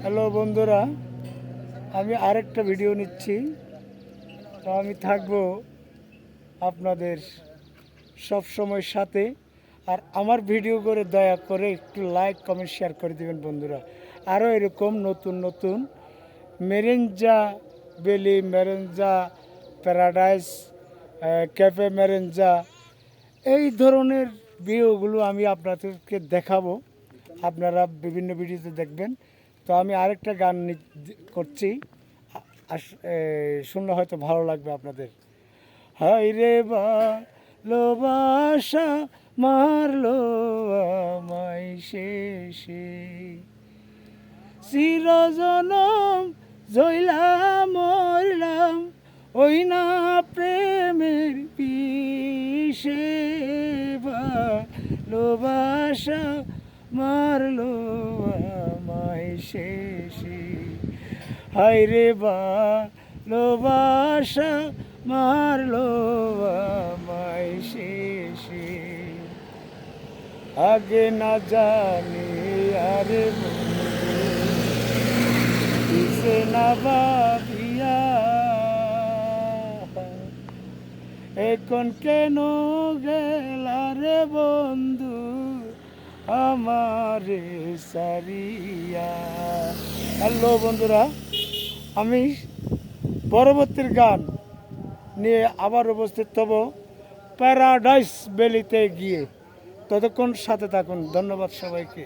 Hello বন্ধুরা, আমি আরেকটা ভিডিও নিচ্ছি। তো আমি থাকবো আপনাদের সব সময় সাথে। আর আমার ভিডিও করে দয়া করে একটু লাইক কমেন্ট শেয়ার করে দিবেন বন্ধুরা। আরও এরকম নতুন নতুন মেরেঞ্জা বেলি, মেরেঞ্জা প্যারাডাইস, ক্যাফে মেরেঞ্জা, এই ধরনের ভিডিওগুলো আমি আপনাদেরকে দেখাবো। আপনারা বিভিন্ন ভিডিওতে দেখবেন। তো আমি আরেকটা গান করছি, শুনলে হয়তো ভালো লাগবে আপনাদের। হাই রে ভালোবাসা মারলো আমায় শেষে, চিরজনম জইলাম মরলাম ওই না প্রেমের বিষে। ভালোবাসা মারলো আমায় শেষে, হায় রে ভালোবাসা মারলো আমায় শেষে। আগে না জানি আরে কিসে না ভাবিয়া, এখন কেন গেলা রে বন্ধু আমারে সারিয়া। হ্যালো বন্ধুরা, আমি পরবর্তীর গান নিয়ে আবার উপস্থিত হব প্যারাডাইস ভ্যালিতে গিয়ে। ততক্ষণ সাথে থাকুন। ধন্যবাদ সবাইকে।